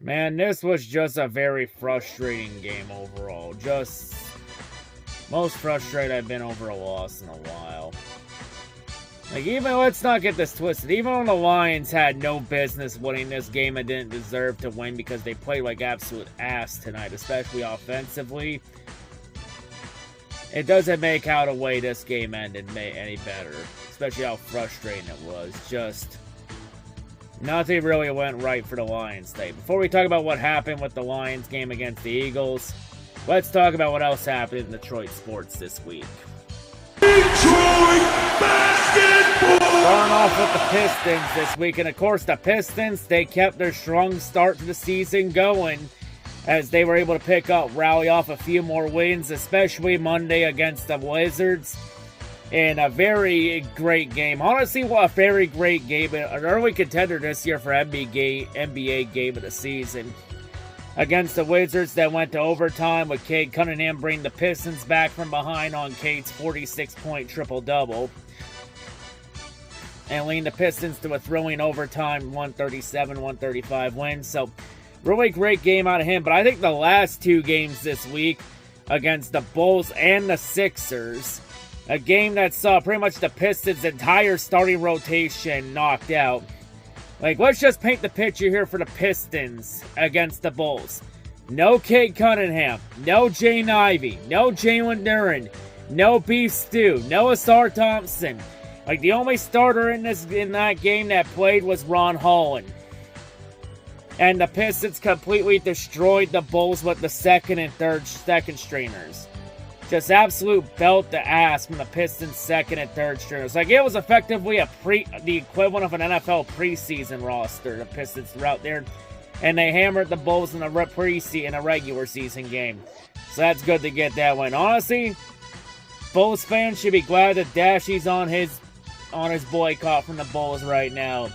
Man, this was just a very frustrating game overall. Just most frustrated I've been over a loss in a while. Like, even, let's not get this twisted, even when the Lions had no business winning this game and didn't deserve to win because they played like absolute ass tonight, especially offensively, it doesn't make how the way this game ended any better, especially how frustrating it was. Just nothing really went right for the Lions today. Before we talk about what happened with the Lions game against the Eagles, let's talk about what else happened in Detroit sports this week. Detroit basketball! Starting off with the Pistons this week, and of course the Pistons, they kept their strong start to the season going as they were able to rally off a few more wins, especially Monday against the Wizards. In a very great game. Honestly, what a very great game. An early contender this year for NBA game of the season. Against the Wizards that went to overtime with Cade Cunningham bringing the Pistons back from behind on Cade's 46-point triple-double. And leading the Pistons to a thrilling overtime 137-135 win. So, really great game out of him. But I think the last two games this week against the Bulls and the Sixers, a game that saw pretty much the Pistons' entire starting rotation knocked out. Like, let's just paint the picture here for the Pistons against the Bulls. No Cade Cunningham, no Jaden Ivey, no Jalen Duren, no Beef Stew, no Asar Thompson. Like, the only starter in that game that played was Ron Holland. And the Pistons completely destroyed the Bulls with the second stringers. Just absolute belt to ass from the Pistons' second and third stringers. Like, it was effectively the equivalent of an NFL preseason roster, the Pistons threw out there. And they hammered the Bulls in a regular season game. So that's good to get that win. Honestly, Bulls fans should be glad that Dashy's on his boycott from the Bulls right now.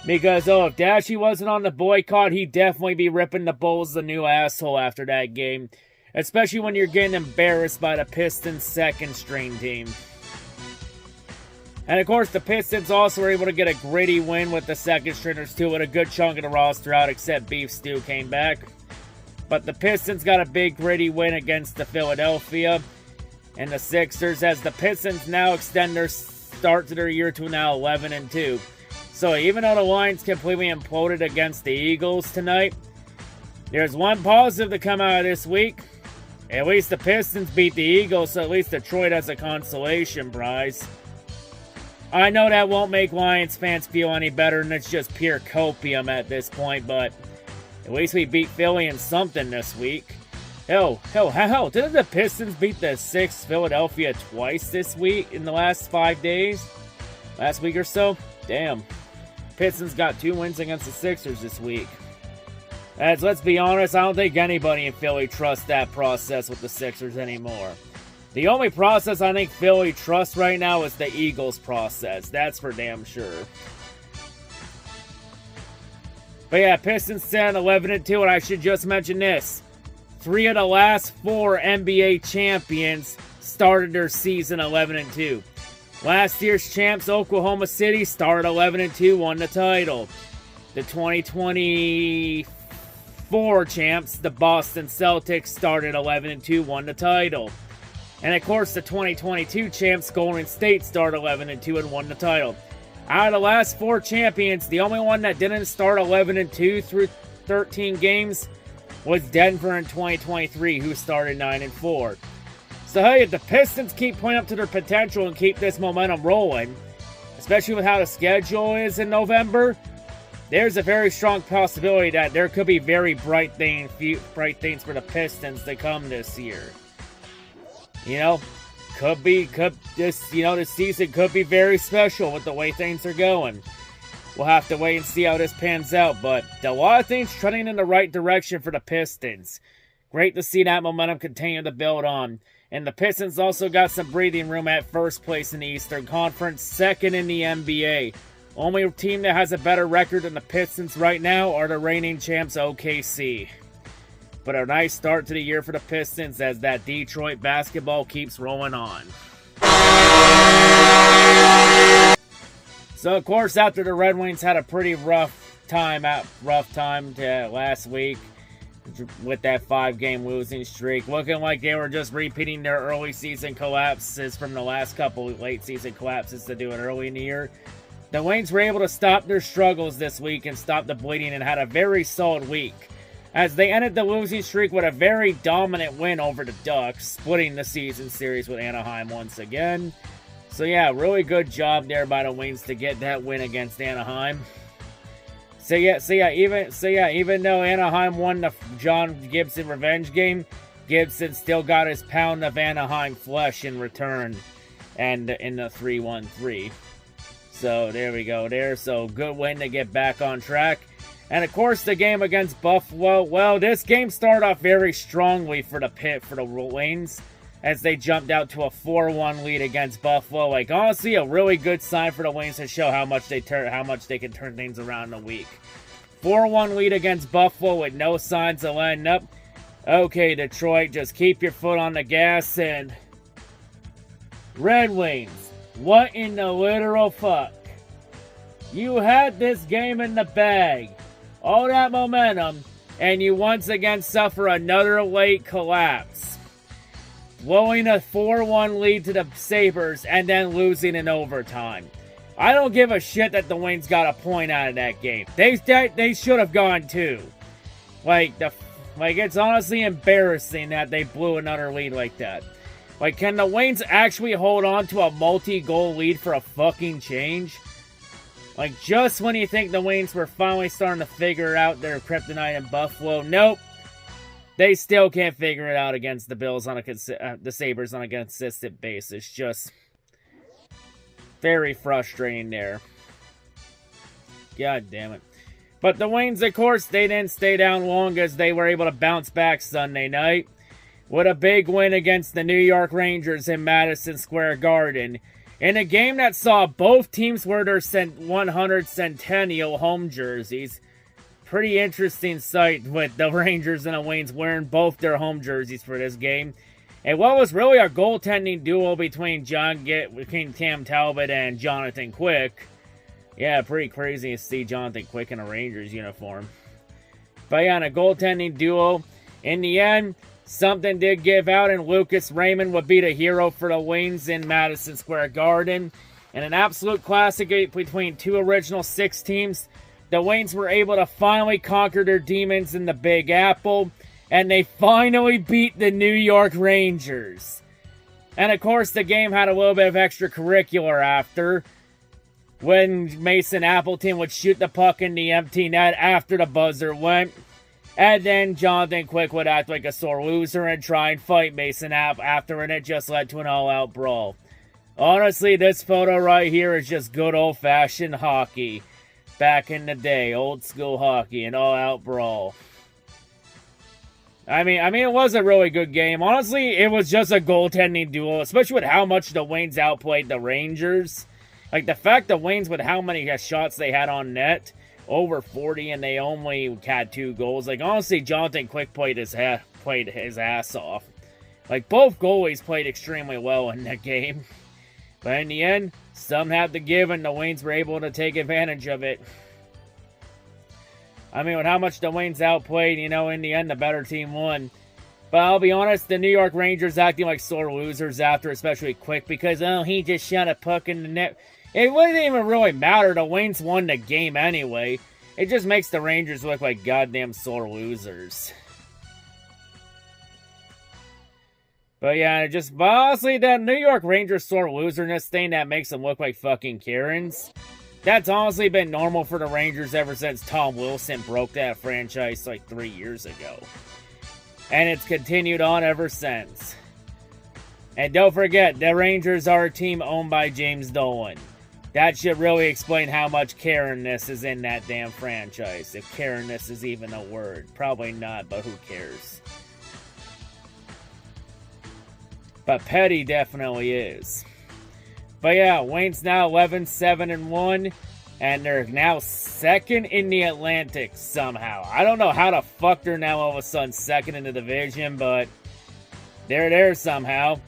Because, if Dashy wasn't on the boycott, he'd definitely be ripping the Bulls a new asshole after that game. Especially when you're getting embarrassed by the Pistons' second string team. And of course, the Pistons also were able to get a gritty win with the second stringers too, with a good chunk of the roster out except Beef Stew came back. But the Pistons got a big gritty win against the Philadelphia and the Sixers, as the Pistons now extend their start to their year to now 11-2. So even though the Lions completely imploded against the Eagles tonight, there's one positive to come out of this week. At least the Pistons beat the Eagles, so at least Detroit has a consolation prize. I know that won't make Lions fans feel any better, and it's just pure copium at this point, but at least we beat Philly in something this week. Hell, didn't the Pistons beat the 6th Philadelphia twice this week in the last 5 days? Last week or so? Damn. Pistons got 2 wins against the Sixers this week. As let's be honest, I don't think anybody in Philly trusts that process with the Sixers anymore. The only process I think Philly trusts right now is the Eagles process. That's for damn sure. But yeah, Pistons stand 11-2, and I should just mention this. 3 of the last 4 NBA champions started their season 11-2. Last year's champs, Oklahoma City, started 11-2, won the title. The 2024 champs, the Boston Celtics, started 11-2, won the title. And of course, the 2022 champs, Golden State, started 11-2 and won the title. Out of the last 4 champions, the only one that didn't start 11-2 through 13 games was Denver in 2023, who started 9-4. So hey, if the Pistons keep playing up to their potential and keep this momentum rolling, especially with how the schedule is in November, there's a very strong possibility that there could be very bright things for the Pistons to come this year. You know, this season could be very special with the way things are going. We'll have to wait and see how this pans out, but a lot of things trending in the right direction for the Pistons. Great to see that momentum continue to build on. And the Pistons also got some breathing room at first place in the Eastern Conference, second in the NBA. Only team that has a better record than the Pistons right now are the reigning champs OKC. But a nice start to the year for the Pistons as that Detroit basketball keeps rolling on. So, of course, after the Red Wings had a pretty rough time last week with that 5-game losing streak. Looking like they were just repeating their early season collapses from the last couple late season collapses to do it early in the year. The Wings were able to stop their struggles this week and stop the bleeding and had a very solid week, as they ended the losing streak with a very dominant win over the Ducks, splitting the season series with Anaheim once again. So yeah, really good job there by the Wings to get that win against Anaheim. So yeah, even though Anaheim won the John Gibson revenge game, Gibson still got his pound of Anaheim flesh in return, and in the 3-1-3. So there we go there. So good win to get back on track. And of course, the game against Buffalo. Well, this game started off very strongly for the Wings, as they jumped out to a 4-1 lead against Buffalo. Like, honestly, a really good sign for the Wings to show how much they can turn things around in a week. 4-1 lead against Buffalo with no signs of letting up. Okay, Detroit, just keep your foot on the gas. And Red Wings, what in the literal fuck? You had this game in the bag, all that momentum, and you once again suffer another late collapse, blowing a 4-1 lead to the Sabres and then losing in overtime. I don't give a shit that the Wings got a point out of that game. They should have gone too. Like, it's honestly embarrassing that they blew another lead like that. Like, can the Wings actually hold on to a multi-goal lead for a fucking change? Like, just when you think the Wings were finally starting to figure out their kryptonite in Buffalo, nope. They still can't figure it out against the Bills on the Sabres on a consistent basis. Just very frustrating there. God damn it. But the Wings, of course, they didn't stay down long, as they were able to bounce back Sunday night with a big win against the New York Rangers in Madison Square Garden, in a game that saw both teams wear their 100 Centennial home jerseys. Pretty interesting sight with the Rangers and the Wings wearing both their home jerseys for this game. And what was really a goaltending duel between Cam Talbot and Jonathan Quick. Yeah, pretty crazy to see Jonathan Quick in a Rangers uniform. But yeah, in a goaltending duel, in the end, something did give out, and Lucas Raymond would be the hero for the Wings in Madison Square Garden. In an absolute classic between two original six teams, the Wings were able to finally conquer their demons in the Big Apple, and they finally beat the New York Rangers. And of course, the game had a little bit of extracurricular after, when Mason Appleton would shoot the puck in the empty net after the buzzer went. And then Jonathan Quick would act like a sore loser and try and fight Mason after, and it just led to an all-out brawl. Honestly, this photo right here is just good old-fashioned hockey. Back in the day, old-school hockey, an all-out brawl. I mean, it was a really good game. Honestly, it was just a goaltending duel, especially with how much the Wings outplayed the Rangers. Like, the fact the Wings, with how many shots they had on net, over 40, and they only had 2 goals. Like, honestly, Jonathan Quick played his ass off. Like, both goalies played extremely well in that game. But in the end, some had to give, and the Wings were able to take advantage of it. I mean, with how much the Wings outplayed, in the end, the better team won. But I'll be honest, the New York Rangers acting like sore losers after, especially Quick, because, he just shot a puck in the net. It wouldn't even really matter. The Wings won the game anyway. It just makes the Rangers look like goddamn sore losers. But yeah, but honestly, that New York Rangers sore loserness thing that makes them look like fucking Karens, that's honestly been normal for the Rangers ever since Tom Wilson broke that franchise like 3 years ago. And it's continued on ever since. And don't forget, the Rangers are a team owned by James Dolan. That should really explain how much Karenness is in that damn franchise. If Karenness is even a word. Probably not, but who cares? But petty definitely is. But yeah, Wayne's now 11-7-1. And they're now second in the Atlantic somehow. I don't know how the fuck they're now all of a sudden second in the division, but they're there somehow.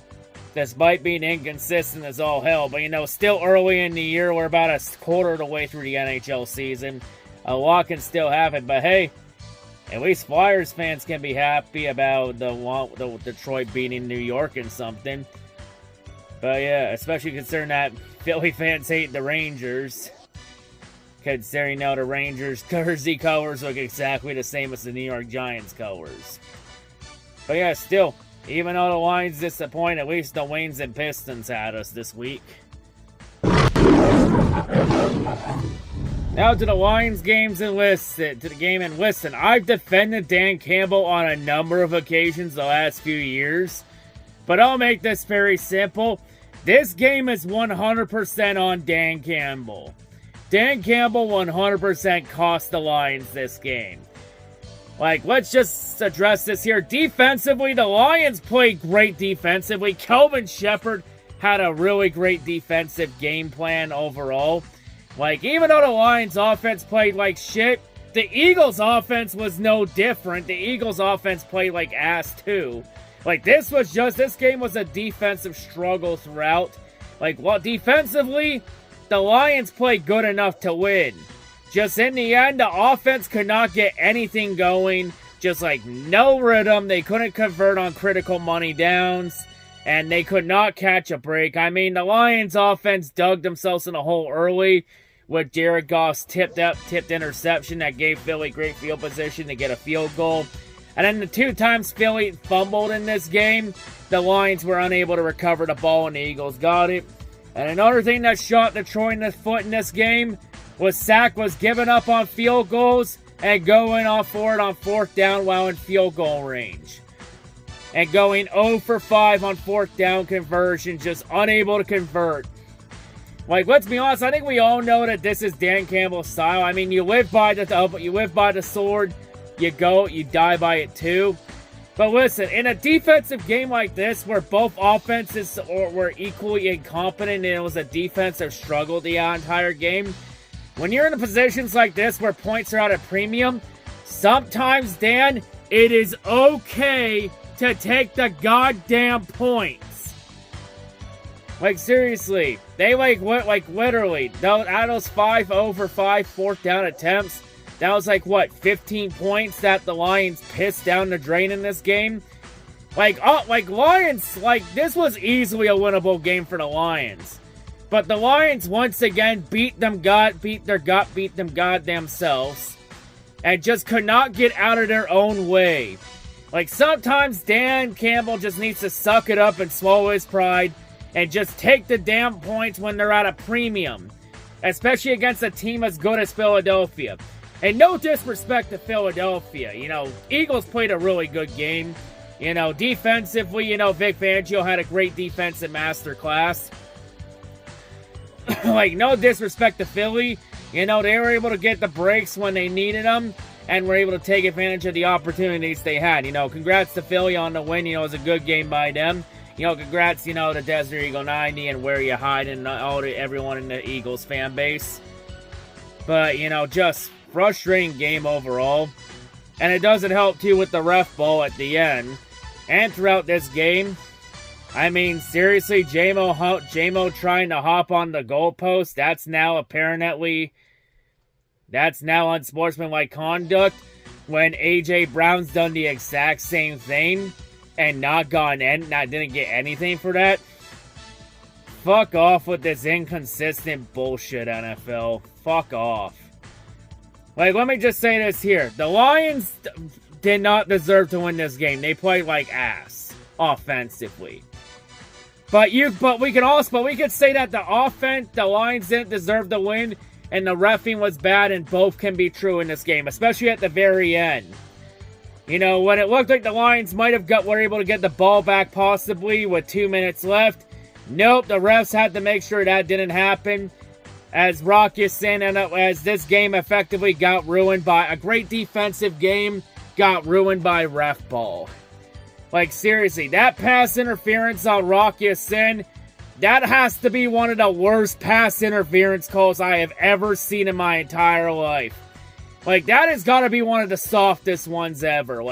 Despite being inconsistent as all hell. But, still early in the year. We're about a quarter of the way through the NHL season. a lot can still happen. But hey, at least Flyers fans can be happy about the Detroit beating New York in something. But yeah, especially considering that Philly fans hate the Rangers. Considering now the Rangers' jersey colors look exactly the same as the New York Giants colors. But yeah, still, even though the Lions disappoint, at least the Wings and Pistons had us this week. Now to the Lions games and listen. To the game and listen. I've defended Dan Campbell on a number of occasions the last few years. But I'll make this very simple. This game is 100% on Dan Campbell. Dan Campbell 100% cost the Lions this game. Like, let's just address this here. Defensively, the Lions played great defensively. Kelvin Shepherd had a really great defensive game plan overall. Like, even though the Lions offense played like shit, the Eagles offense was no different. The Eagles offense played like ass too. Like, this game was a defensive struggle throughout. Like, well, defensively, the Lions played good enough to win. Just in the end, the offense could not get anything going. Just like no rhythm. They couldn't convert on critical money downs. And they could not catch a break. I mean, the Lions offense dug themselves in a hole early with Jared Goff's tipped interception that gave Philly great field position to get a field goal. And then the 2 times Philly fumbled in this game, the Lions were unable to recover the ball and the Eagles got it. And another thing that shot Detroit in the foot in this game was Sack was giving up on field goals and going off for it on 4th down while in field goal range. And going 0 for 5 on 4th down conversion, just unable to convert. Like, let's be honest, I think we all know that this is Dan Campbell's style. I mean, you live by the sword, you die by it too. But listen, in a defensive game like this, where both offenses were equally incompetent and it was a defensive struggle the entire game, when you're in positions like this where points are at a premium, sometimes, Dan, it is okay to take the goddamn points. Like, seriously, they literally, out of those 5 over 5 4th down attempts, that was like, what, 15 points that the Lions pissed down the drain in this game? Lions, this was easily a winnable game for the Lions. But the Lions, once again, beat them goddamn selves. And just could not get out of their own way. Like, sometimes Dan Campbell just needs to suck it up and swallow his pride and just take the damn points when they're at a premium. Especially against a team as good as Philadelphia. And no disrespect to Philadelphia. Eagles played a really good game. Defensively, Vic Fangio had a great defensive masterclass. No disrespect to Philly. They were able to get the breaks when they needed them. And were able to take advantage of the opportunities they had. Congrats to Philly on the win. It was a good game by them. Congrats, to Desert Eagle 90 and Where You Hide and everyone in the Eagles fan base. But, just frustrating game overall. And it doesn't help, too, with the ref ball at the end. And throughout this game, I mean, seriously, J-Mo trying to hop on the goalpost, that's now unsportsmanlike conduct when A.J. Brown's done the exact same thing and didn't get anything for that. Fuck off with this inconsistent bullshit, NFL. Fuck off. Let me just say this here. The Lions did not deserve to win this game. They played like ass offensively. But we could say that the Lions didn't deserve to win and the reffing was bad, and both can be true in this game, especially at the very end. When it looked like the Lions were able to get the ball back possibly with 2 minutes left. Nope, the refs had to make sure that didn't happen. As as this game effectively got ruined by a great defensive game, got ruined by ref ball. Seriously, that pass interference on Rocky Sin, that has to be one of the worst pass interference calls I have ever seen in my entire life. That has got to be one of the softest ones ever.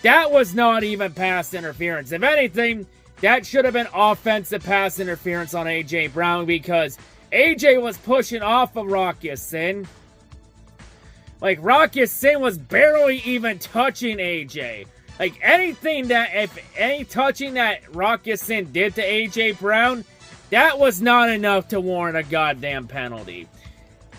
That was not even pass interference. If anything, that should have been offensive pass interference on A.J. Brown because A.J. was pushing off of Rocky Sin. Like, Rock Ya-Sin was barely even touching AJ. Like, any touching that Rock Ya-Sin did to AJ Brown, that was not enough to warrant a goddamn penalty.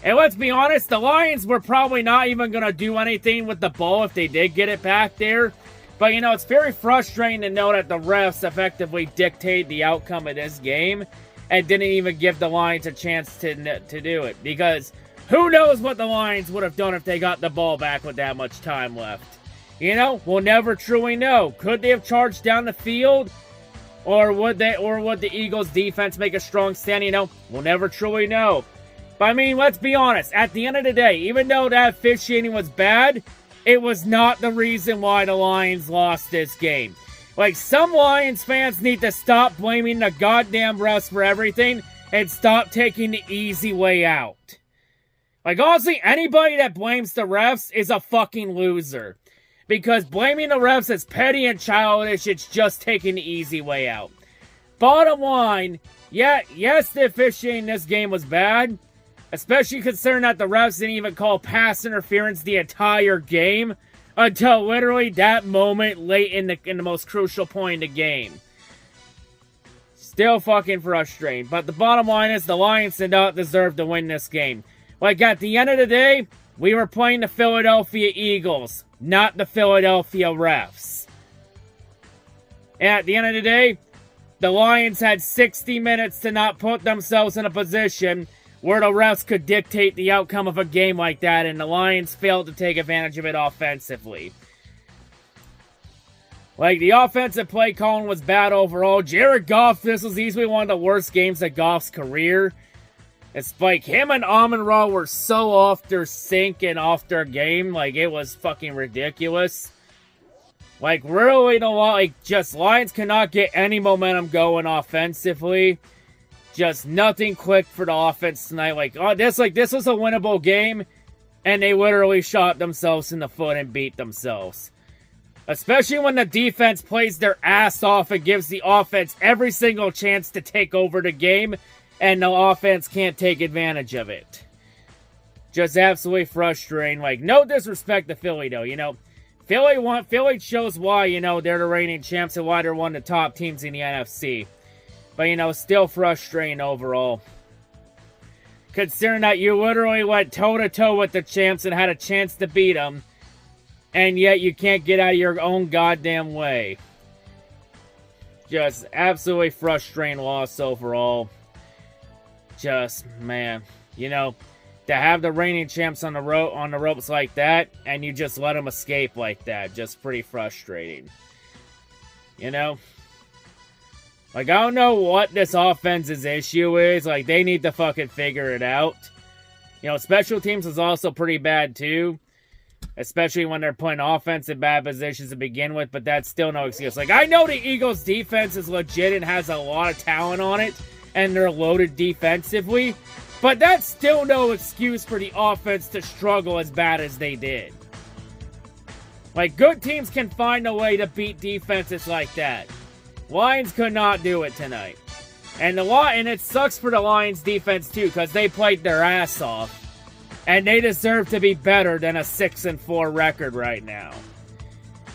And let's be honest, the Lions were probably not even going to do anything with the ball if they did get it back there. But, you know, it's very frustrating to know that the refs effectively dictated the outcome of this game and didn't even give the Lions a chance to do it. Because who knows what the Lions would have done if they got the ball back with that much time left. You know, we'll never truly know. Could they have charged down the field? Or would the Eagles defense make a strong stand? You know, we'll never truly know. But I mean, let's be honest. At the end of the day, even though that officiating was bad, it was not the reason why the Lions lost this game. Like, some Lions fans need to stop blaming the goddamn refs for everything and stop taking the easy way out. Like, honestly, anybody that blames the refs is a fucking loser. Because blaming the refs is petty and childish, it's just taking the easy way out. Bottom line, yes, the officiating in this game was bad. Especially considering that the refs didn't even call pass interference the entire game until literally that moment late in the most crucial point in the game. Still fucking frustrating. But the bottom line is the Lions did not deserve to win this game. Like, at the end of the day, we were playing the Philadelphia Eagles, not the Philadelphia refs. And at the end of the day, the Lions had 60 minutes to not put themselves in a position where the refs could dictate the outcome of a game like that, and the Lions failed to take advantage of it offensively. Like, the offensive play calling was bad overall. Jared Goff, this was easily one of the worst games of Goff's career. It's like, him and Amon-Ra were so off their sync and off their game, like, it was fucking ridiculous. Like, really, Lions cannot get any momentum going offensively. Just nothing clicked for the offense tonight. This was a winnable game, and they literally shot themselves in the foot and beat themselves. Especially when the defense plays their ass off and gives the offense every single chance to take over the game, and the offense can't take advantage of it. Just absolutely frustrating. Like, no disrespect to Philly, though. You know, Philly shows why, you know, they're the reigning champs and why they're one of the top teams in the NFC. But, you know, still frustrating overall. Considering that you literally went toe-to-toe with the champs and had a chance to beat them. And yet you can't get out of your own goddamn way. Just absolutely frustrating loss overall. Just, man. You know, to have the reigning champs on the ropes like that, and you just let them escape like that. Just pretty frustrating. You know? Like, I don't know what this offense's issue is. Like, they need to fucking figure it out. You know, special teams is also pretty bad, too. Especially when they're putting offense in bad positions to begin with. But that's still no excuse. Like, I know the Eagles' defense is legit and has a lot of talent on it. And they're loaded defensively. But that's still no excuse for the offense to struggle as bad as they did. Like, good teams can find a way to beat defenses like that. Lions could not do it tonight. And it sucks for the Lions defense too, because they played their ass off. And they deserve to be better than a 6-4 record right now.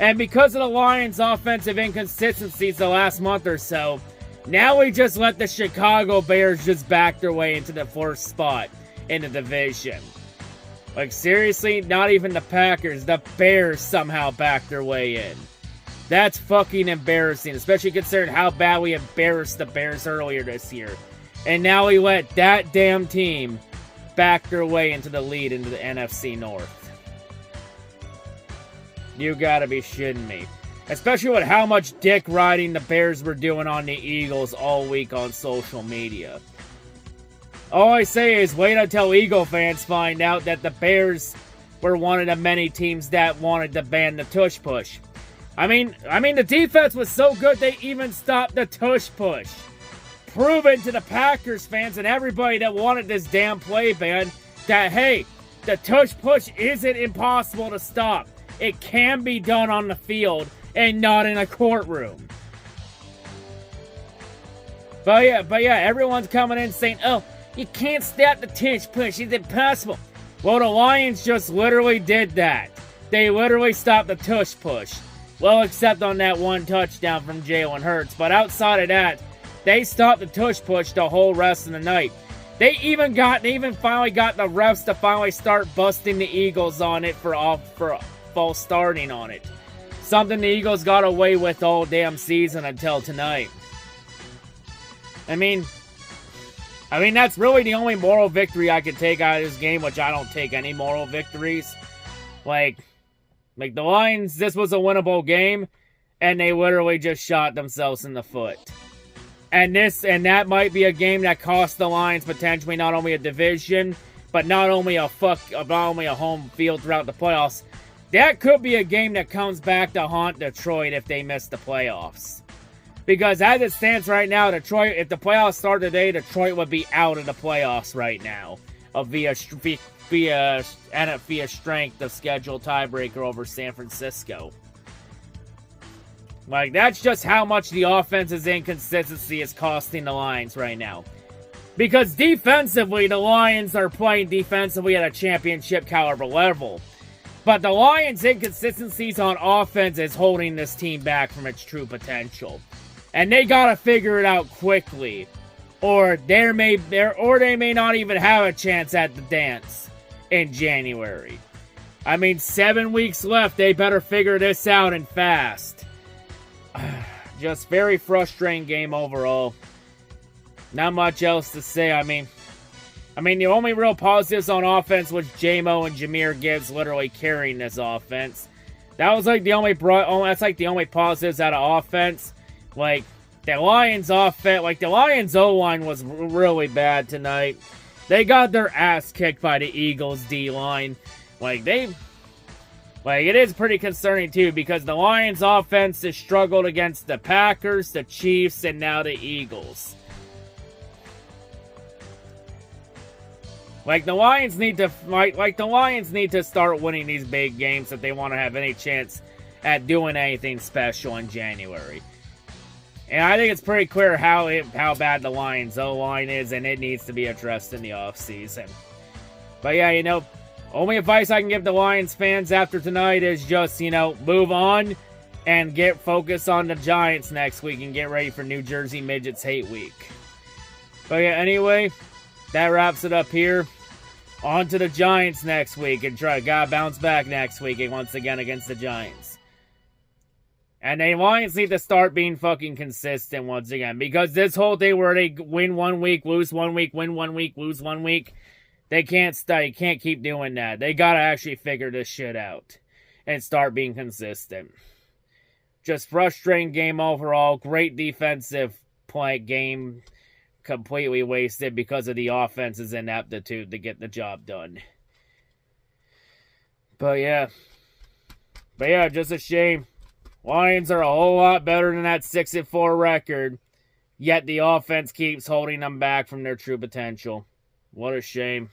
And because of the Lions' offensive inconsistencies the last month or so, now we just let the Chicago Bears just back their way into the first spot in the division. Like, seriously, not even the Packers, the Bears somehow backed their way in. That's fucking embarrassing, especially considering how bad we embarrassed the Bears earlier this year. And now we let that damn team back their way into the lead into the NFC North. You gotta be shitting me. Especially with how much dick riding the Bears were doing on the Eagles all week on social media. All I say is wait until Eagle fans find out that the Bears were one of the many teams that wanted to ban the tush push. I mean, the defense was so good they even stopped the tush push. Proving to the Packers fans and everybody that wanted this damn play ban that, hey, the tush push isn't impossible to stop. It can be done on the field and not in a courtroom. But yeah, everyone's coming in saying, oh, you can't stop the tush push. It's impossible. Well, the Lions just literally did that. They literally stopped the tush push. Well, except on that one touchdown from Jalen Hurts. But outside of that, they stopped the tush push the whole rest of the night. They even finally got the refs to finally start busting the Eagles on it for false starting on it. Something the Eagles got away with all damn season until tonight. I mean, that's really the only moral victory I could take out of this game, which I don't take any moral victories. Like the Lions, this was a winnable game, and they literally just shot themselves in the foot. And that might be a game that cost the Lions potentially not only a division, but not only a home field throughout the playoffs. That could be a game that comes back to haunt Detroit if they miss the playoffs. Because as it stands right now, Detroit, if the playoffs start today, Detroit would be out of the playoffs right now, via strength of schedule tiebreaker over San Francisco. Like, that's just how much the offense's inconsistency is costing the Lions right now. Because defensively, the Lions are playing defensively at a championship caliber level. But the Lions' inconsistencies on offense is holding this team back from its true potential. And they gotta figure it out quickly. Or they may not even have a chance at the dance in January. 7 weeks left. They better figure this out and fast. Just very frustrating game overall. Not much else to say. The only real positives on offense was J-Mo and Jahmyr Gibbs literally carrying this offense. That was the only positives out of offense. The Lions offense, the Lions O-line was really bad tonight. They got their ass kicked by the Eagles D-line. It is pretty concerning, too, because the Lions' offense has struggled against the Packers, the Chiefs, and now the Eagles. The Lions need to start winning these big games if they want to have any chance at doing anything special in January. And I think it's pretty clear how bad the Lions' O-line is, and it needs to be addressed in the offseason. But yeah, only advice I can give the Lions fans after tonight is just, move on and get focused on the Giants next week and get ready for New Jersey Midgets Hate Week. But yeah, anyway, that wraps it up here. On to the Giants next week and gotta bounce back next week and once again against the Giants. And the Lions need to start being fucking consistent once again, because this whole thing where they win 1 week, lose 1 week, win 1 week, lose 1 week, they can't keep doing that. They gotta actually figure this shit out and start being consistent. Just frustrating game overall. Great defensive game. Completely wasted because of the offense's ineptitude to get the job done. But yeah, just a shame. Lions are a whole lot better than that 6-4 record, yet the offense keeps holding them back from their true potential. What a shame.